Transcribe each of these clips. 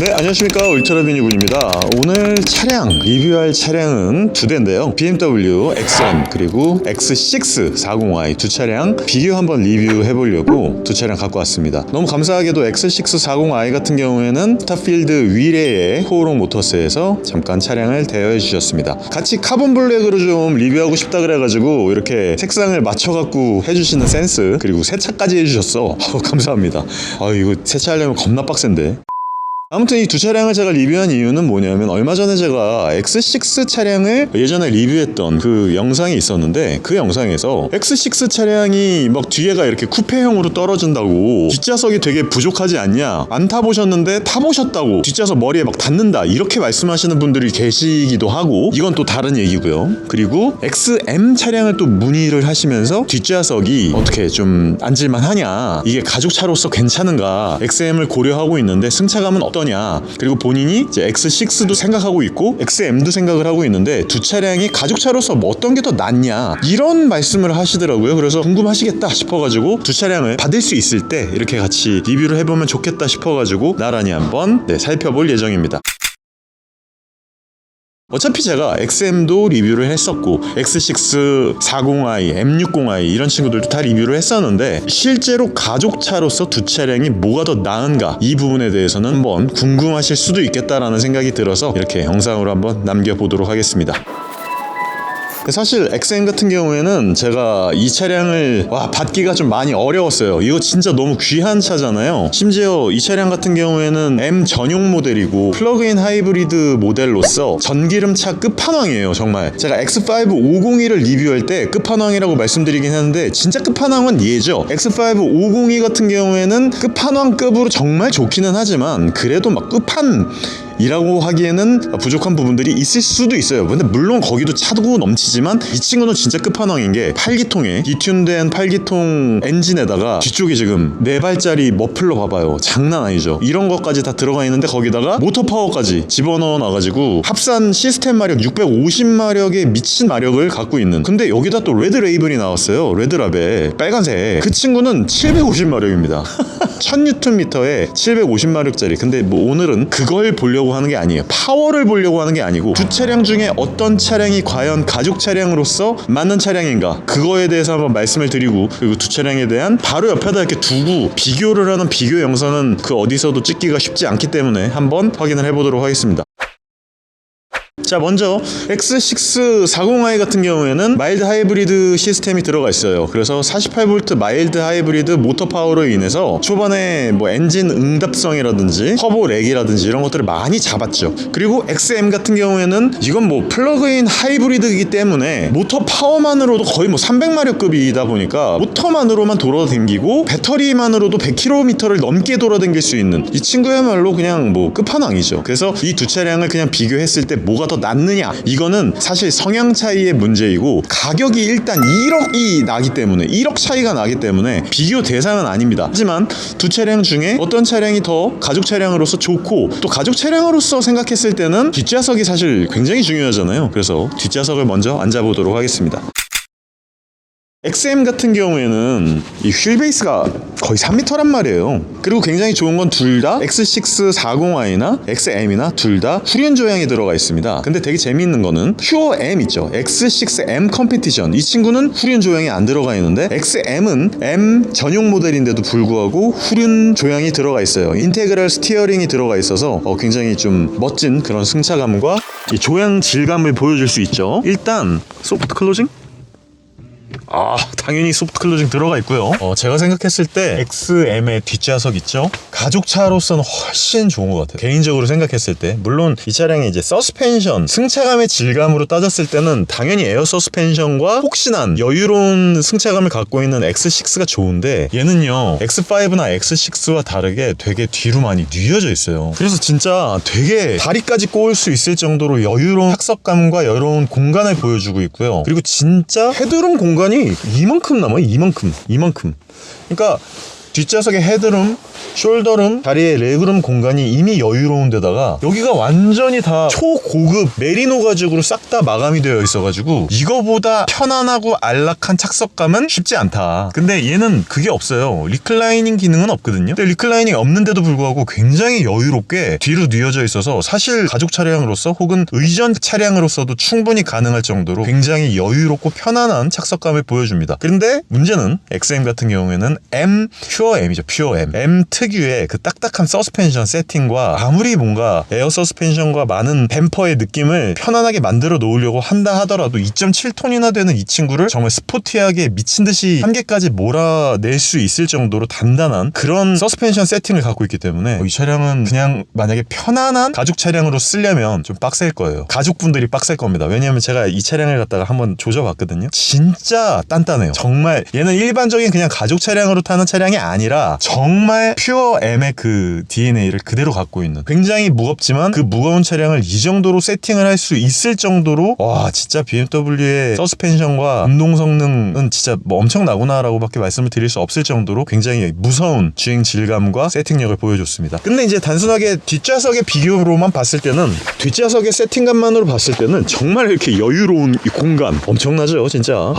네, 안녕하십니까. 울트라비니군입니다. 오늘 차량 리뷰할 차량은 두 대인데요. BMW XM 그리고 X6 40i 두 차량 비교 한번 리뷰해 보려고 두 차량 갖고 왔습니다. 너무 감사하게도 X6 40i 같은 경우에는 스타필드 위례의 호롱 모터스에서 잠깐 차량을 대여해 주셨습니다. 같이 카본 블랙으로 좀 리뷰하고 싶다 그래가지고 이렇게 색상을 맞춰갖고 해주시는 센스, 그리고 세차까지 해주셨어. 감사합니다. 이거 세차하려면 겁나 빡센데. 아무튼 이 두 차량을 제가 리뷰한 이유는 뭐냐면, 얼마 전에 제가 X6 차량을 예전에 리뷰했던 그 영상이 있었는데, 그 영상에서 X6 차량이 막 뒤에가 이렇게 쿠페형으로 떨어진다고, 뒷좌석이 되게 부족하지 않냐, 안 타보셨는데 타보셨다고 뒷좌석 머리에 막 닿는다 이렇게 말씀하시는 분들이 계시기도 하고, 이건 또 다른 얘기고요. 그리고 XM 차량을 또 문의를 하시면서 뒷좌석이 어떻게 좀 앉을만 하냐, 이게 가족차로서 괜찮은가, XM을 고려하고 있는데 승차감은 어떠냐, 그리고 본인이 이제 X6도 생각하고 있고 XM도 생각을 하고 있는데 두 차량이 가족차로서 뭐 어떤 게 더 낫냐, 이런 말씀을 하시더라고요. 그래서 궁금하시겠다 싶어가지고 두 차량을 받을 수 있을 때 이렇게 같이 리뷰를 해보면 좋겠다 싶어가지고 나란히 한번 살펴볼 예정입니다. 어차피 제가 XM도 리뷰를 했었고 X6 40i, M60i 이런 친구들도 다 리뷰를 했었는데, 실제로 가족차로서 두 차량이 뭐가 더 나은가, 이 부분에 대해서는 한번 궁금하실 수도 있겠다라는 생각이 들어서 이렇게 영상으로 한번 남겨보도록 하겠습니다. 사실 XM 같은 경우에는 제가 이 차량을 받기가 좀 많이 어려웠어요. 이거 진짜 너무 귀한 차잖아요. 심지어 이 차량 같은 경우에는 M 전용 모델이고 플러그인 하이브리드 모델로서 전기름차 끝판왕이에요. 정말 제가 X5 502를 리뷰할 때 끝판왕이라고 말씀드리긴 했는데, 진짜 끝판왕은 얘죠. X5 502 같은 경우에는 끝판왕급으로 정말 좋기는 하지만, 그래도 막 끝판이라고 하기에는 부족한 부분들이 있을 수도 있어요. 근데 물론 거기도 차도 넘치지만, 이 친구는 진짜 끝판왕인 게 8기통에 디튠된 8기통 엔진에다가 뒤쪽에 지금 4발짜리 머플러 봐봐요. 장난 아니죠. 이런 것까지 다 들어가 있는데, 거기다가 모터 파워까지 집어넣어 놔가지고 합산 시스템 마력 650마력의 미친 마력을 갖고 있는, 근데 여기다 또 레드 레이븐이 나왔어요. 레드라벨 빨간색. 그 친구는 750마력입니다 1000Nm에 750마력짜리. 근데 뭐 오늘은 그걸 보려고 하는 게 아니에요. 파워를 보려고 하는 게 아니고, 두 차량 중에 어떤 차량이 과연 가족 차량으로서 맞는 차량인가, 그거에 대해서 한번 말씀을 드리고, 그리고 두 차량에 대한 바로 옆에다 이렇게 두고 비교를 하는 비교 영상은 그 어디서도 찍기가 쉽지 않기 때문에 한번 확인을 해보도록 하겠습니다. 자, 먼저 X6 40i 같은 경우에는 마일드 하이브리드 시스템이 들어가 있어요. 그래서 48V 마일드 하이브리드 모터 파워로 인해서 초반에 뭐 엔진 응답성이라든지 터보 렉이라든지 이런 것들을 많이 잡았죠. 그리고 XM 같은 경우에는 이건 뭐 플러그인 하이브리드이기 때문에 모터 파워만으로도 거의 뭐 300마력급이다 보니까 모터만으로만 돌아다니고 배터리만으로도 100km를 넘게 돌아다닐 수 있는, 이 친구야말로 그냥 뭐 끝판왕이죠. 그래서 이 두 차량을 그냥 비교했을 때 뭐가 더 낫느냐, 이거는 사실 성향 차이의 문제이고, 가격이 일단 1억이 나기 때문에, 1억 차이가 나기 때문에 비교 대상은 아닙니다. 하지만 두 차량 중에 어떤 차량이 더 가족 차량으로서 좋고, 또 가족 차량으로서 생각했을 때는 뒷좌석이 사실 굉장히 중요하잖아요. 그래서 뒷좌석을 먼저 앉아보도록 하겠습니다. XM 같은 경우에는 이 휠베이스가 거의 3m란 말이에요. 그리고 굉장히 좋은 건 둘 다 X6 40i나 XM이나 둘 다 후륜 조향이 들어가 있습니다. 근데 되게 재미있는 거는 퓨어 M 있죠. X6M 컴피티션, 이 친구는 후륜 조향이 안 들어가 있는데, XM은 M 전용 모델인데도 불구하고 후륜 조향이 들어가 있어요. 인테그랄 스티어링이 들어가 있어서 굉장히 좀 멋진 그런 승차감과 이 조향 질감을 보여줄 수 있죠. 일단 소프트 클로징? 당연히 소프트 클로징 들어가 있고요. 제가 생각했을 때 XM의 뒷좌석 있죠? 가족차로서는 훨씬 좋은 것 같아요. 개인적으로 생각했을 때. 물론 이 차량이 이제 서스펜션, 승차감의 질감으로 따졌을 때는 당연히 에어 서스펜션과 혹시난 여유로운 승차감을 갖고 있는 X6가 좋은데, 얘는요 X5나 X6와 다르게 되게 뒤로 많이 뉘어져 있어요. 그래서 진짜 되게 다리까지 꼬을 수 있을 정도로 여유로운 착석감과 여유로운 공간을 보여주고 있고요. 그리고 진짜 헤드룸 공간이 이만큼 남아요. 이만큼. 그러니까 뒷좌석의 헤드룸, 숄더룸, 다리의 레그룸 공간이 이미 여유로운 데다가 여기가 완전히 다 초고급 메리노 가죽으로 싹 다 마감이 되어 있어가지고 이거보다 편안하고 안락한 착석감은 쉽지 않다. 근데 얘는 그게 없어요. 리클라이닝 기능은 없거든요. 근데 리클라이닝 없는데도 불구하고 굉장히 여유롭게 뒤로 뉘어져 있어서 사실 가족 차량으로서 혹은 의전 차량으로서도 충분히 가능할 정도로 굉장히 여유롭고 편안한 착석감을 보여줍니다. 그런데 문제는 XM 같은 경우에는 퓨어 M이죠. 퓨어 M 특유의 그 딱딱한 서스펜션 세팅과 아무리 뭔가 에어 서스펜션과 많은 댐퍼의 느낌을 편안하게 만들어 놓으려고 한다 하더라도 2.7톤이나 되는 이 친구를 정말 스포티하게 미친듯이 한계까지 몰아낼 수 있을 정도로 단단한 그런 서스펜션 세팅을 갖고 있기 때문에 이 차량은 그냥 만약에 편안한 가죽 차량으로 쓰려면 좀 빡셀 거예요. 가족분들이 빡셀 겁니다. 왜냐하면 제가 이 차량을 갖다가 한번 조져봤거든요. 진짜 단단해요. 정말 얘는 일반적인 그냥 가죽 차량으로 타는 차량이 아니라 정말 퓨어 M의 그 DNA를 그대로 갖고 있는 굉장히 무겁지만 그 무거운 차량을 이 정도로 세팅을 할 수 있을 정도로 와 진짜 BMW의 서스펜션과 운동 성능은 진짜 뭐 엄청나구나 라고 밖에 말씀을 드릴 수 없을 정도로 굉장히 무서운 주행 질감과 세팅력을 보여줬습니다. 근데 이제 단순하게 뒷좌석의 비교로만 봤을 때는 뒷좌석의 세팅감만으로 봤을 때는 정말 이렇게 여유로운 이 공간 엄청나죠 진짜.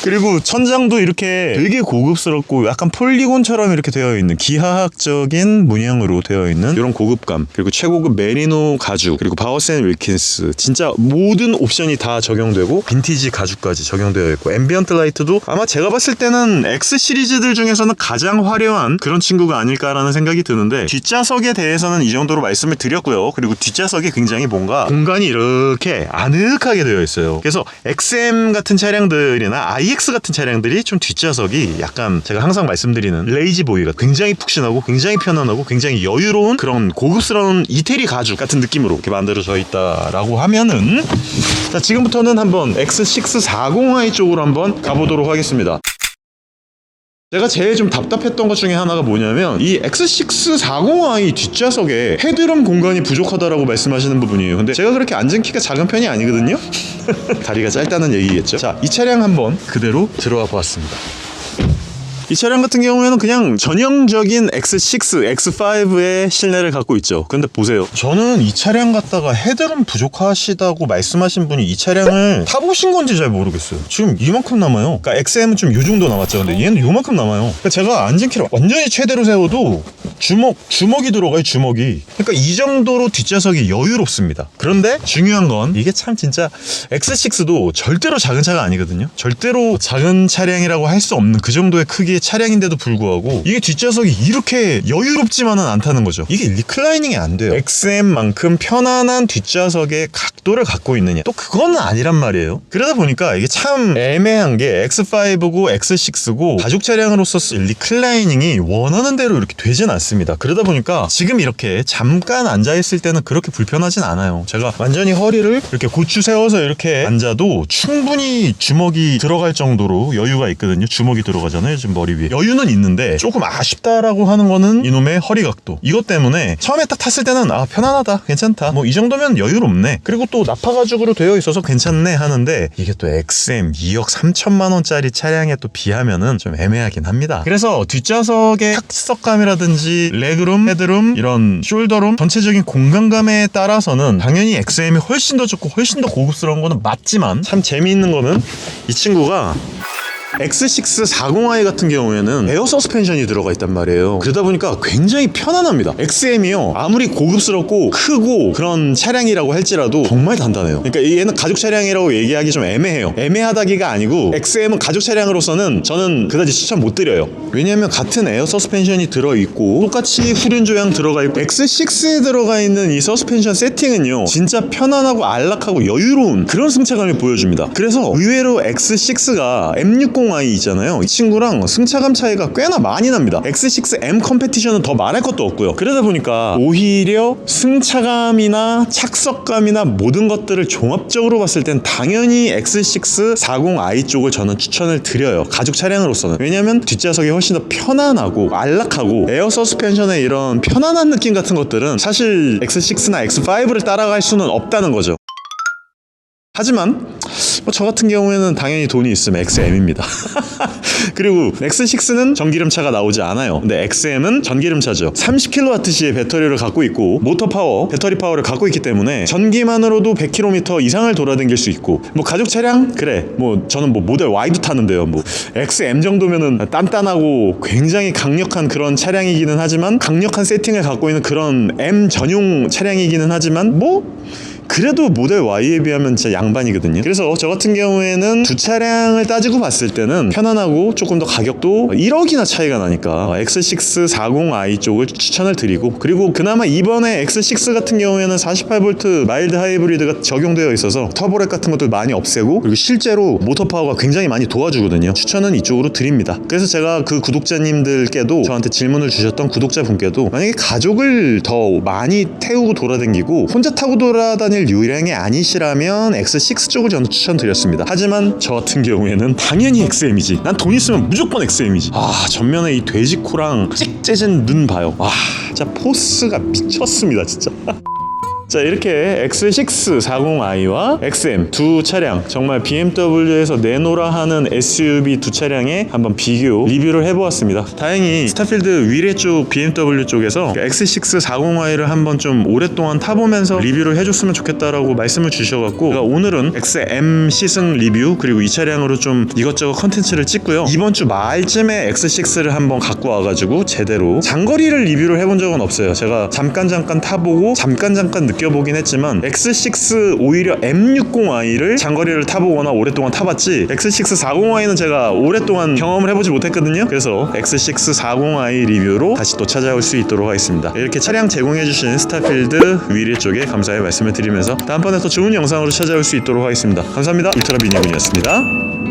그리고 천장도 이렇게 되게 고급스럽고 약간 폴리곤처럼 이렇게 되어 있는 기하학적인 문양으로 되어 있는 이런 고급감, 그리고 최고급 메리노 가죽, 그리고 바우센 윌킨스 진짜 모든 옵션이 다 적용되고 빈티지 가죽까지 적용되어 있고 앰비언트 라이트도 아마 제가 봤을 때는 X 시리즈들 중에서는 가장 화려한 그런 친구가 아닐까라는 생각이 드는데 뒷좌석에 대해서는 이 정도로 말씀을 드렸고요. 그리고 뒷좌석에 굉장히 뭔가 공간이 이렇게 아늑하게 되어 있어요. 그래서 XM 같은 차량들이나 IX 같은 차량들이 좀 뒷좌석이 약간 제가 항상 말씀드리는 레이지보이가 굉장히 푹신하고 굉장히 편안하고 굉장히 여유로운 그런 고급스러운 이태리 가죽 같은 느낌으로 이렇게 만들어져 있다라고 하면은 자 지금부터는 한번 X640i 쪽으로 한번 가보도록 하겠습니다. 제가 제일 좀 답답했던 것 중에 하나가 뭐냐면 이 X640i 뒷좌석에 헤드룸 공간이 부족하다라고 말씀하시는 부분이에요. 근데 제가 그렇게 앉은 키가 작은 편이 아니거든요. 다리가 짧다는 얘기겠죠. 자, 이 차량 한번 그대로 들어와 보았습니다. 이 차량 같은 경우에는 그냥 전형적인 X6, X5의 실내를 갖고 있죠. 근데 보세요. 저는 이 차량 갖다가 헤드룸 부족하시다고 말씀하신 분이 이 차량을 타보신 건지 잘 모르겠어요. 지금 이만큼 남아요. 그러니까 XM은 좀 요 정도 남았죠. 근데 얘는 요만큼 남아요. 그러니까 제가 앉은 키를 완전히 최대로 세워도 주먹이 들어가요, 주먹이. 그러니까 이 정도로 뒷좌석이 여유롭습니다. 그런데 중요한 건 이게 참 진짜 X6도 절대로 작은 차가 아니거든요. 절대로 작은 차량이라고 할 수 없는 그 정도의 크기의 차량인데도 불구하고 이게 뒷좌석이 이렇게 여유롭지만은 않다는 거죠. 이게 리클라이닝이 안 돼요. XM만큼 편안한 뒷좌석의 각도를 갖고 있느냐, 또 그건 아니란 말이에요. 그러다 보니까 이게 참 애매한 게 X5고 X6고 가죽 차량으로서 리클라이닝이 원하는 대로 이렇게 되진 않습니다. 그러다 보니까 지금 이렇게 잠깐 앉아있을 때는 그렇게 불편하진 않아요. 제가 완전히 허리를 이렇게 고추 세워서 이렇게 앉아도 충분히 주먹이 들어갈 정도로 여유가 있거든요. 주먹이 들어가잖아요, 지금 머리 위에. 여유는 있는데 조금 아쉽다라고 하는 거는 이놈의 허리 각도. 이것 때문에 처음에 딱 탔을 때는 아 편안하다, 괜찮다, 뭐 이 정도면 여유롭네, 그리고 또 나파 가죽으로 되어 있어서 괜찮네 하는데 이게 또 XM 2억 3천만 원짜리 차량에 또 비하면은 좀 애매하긴 합니다. 그래서 뒷좌석의 착석감이라든지 레그룸, 헤드룸, 이런 숄더룸 전체적인 공간감에 따라서는 당연히 XM이 훨씬 더 좋고 훨씬 더 고급스러운 거는 맞지만 참 재미있는 거는 이 친구가 X640i 같은 경우에는 에어 서스펜션이 들어가 있단 말이에요. 그러다 보니까 굉장히 편안합니다. XM이요, 아무리 고급스럽고 크고 그런 차량이라고 할지라도 정말 단단해요. 그러니까 얘는 가죽 차량이라고 얘기하기 좀 애매해요. 애매하다기가 아니고 XM은 가죽 차량으로서는 저는 그다지 추천 못 드려요. 왜냐하면 같은 에어 서스펜션이 들어있고 똑같이 후륜 조향 들어가 있고 X6에 들어가 있는 이 서스펜션 세팅은요 진짜 편안하고 안락하고 여유로운 그런 승차감을 보여줍니다. 그래서 의외로 X6가 M60i 있잖아요. 이 친구랑 승차감 차이가 꽤나 많이 납니다. X6M 컴페티션은 더 말할 것도 없고요. 그러다 보니까 오히려 승차감이나 착석감이나 모든 것들을 종합적으로 봤을 땐 당연히 X640i 쪽을 저는 추천을 드려요. 가죽 차량으로서는. 왜냐면 뒷좌석이 훨씬 더 편안하고 안락하고 에어 서스펜션의 이런 편안한 느낌 같은 것들은 사실 X6나 X5를 따라갈 수는 없다는 거죠. 하지만 저 같은 경우에는 당연히 돈이 있으면 XM입니다. 그리고 X6는 전기름차가 나오지 않아요. 근데 XM은 전기름차죠. 30kWh의 배터리를 갖고 있고 모터 파워, 배터리 파워를 갖고 있기 때문에 전기만으로도 100km 이상을 돌아다닐 수 있고, 뭐 가족 차량? 그래, 뭐 저는 뭐 모델 Y도 타는데요. 뭐 XM 정도면은 단단하고 굉장히 강력한 그런 차량이기는 하지만, 강력한 세팅을 갖고 있는 그런 M 전용 차량이기는 하지만, 뭐 그래도 모델 Y에 비하면 진짜 양반이거든요. 그래서 저 같은 경우에는 두 차량을 따지고 봤을 때는 편안하고 조금 더 가격도 1억이나 차이가 나니까 X640i 쪽을 추천을 드리고, 그리고 그나마 이번에 X6 같은 경우에는 48V 마일드 하이브리드가 적용되어 있어서 터보렉 같은 것들 많이 없애고, 그리고 실제로 모터 파워가 굉장히 많이 도와주거든요. 추천은 이쪽으로 드립니다. 그래서 제가 그 구독자님들께도, 저한테 질문을 주셨던 구독자분께도, 만약에 가족을 더 많이 태우고 돌아다니고 혼자 타고 돌아다닐 유량이 아니시라면 X6 쪽을 저는 추천드렸습니다. 하지만 저 같은 경우에는 당연히 XM이지. 난 돈 있으면 무조건 XM이지. 전면에 이 돼지코랑 찍 째진 눈 봐요. 진짜 포스가 미쳤습니다 진짜. 자, 이렇게 X640i와 XM 두 차량, 정말 BMW에서 내놓으라 하는 SUV 두 차량에 한번 비교 리뷰를 해보았습니다. 다행히 스타필드 위례 쪽 BMW 쪽에서 X640i를 한번 좀 오랫동안 타보면서 리뷰를 해줬으면 좋겠다라고 말씀을 주셔갖고, 제가 오늘은 XM 시승 리뷰, 그리고 이 차량으로 좀 이것저것 컨텐츠를 찍고요. 이번 주 말쯤에 X6를 한번 갖고 와가지고 제대로 장거리를 리뷰를 해본 적은 없어요. 제가 잠깐 타보고 잠깐 느껴보긴 했지만, X6 오히려 M60i를 장거리를 타보거나 오랫동안 타봤지, X640i는 제가 오랫동안 경험을 해보지 못했거든요. 그래서 X640i 리뷰로 다시 또 찾아올 수 있도록 하겠습니다. 이렇게 차량 제공해주신 스타필드 위례 쪽에 감사의 말씀을 드리면서 다음번에 더 좋은 영상으로 찾아올 수 있도록 하겠습니다. 감사합니다. 울트라 비니군이었습니다.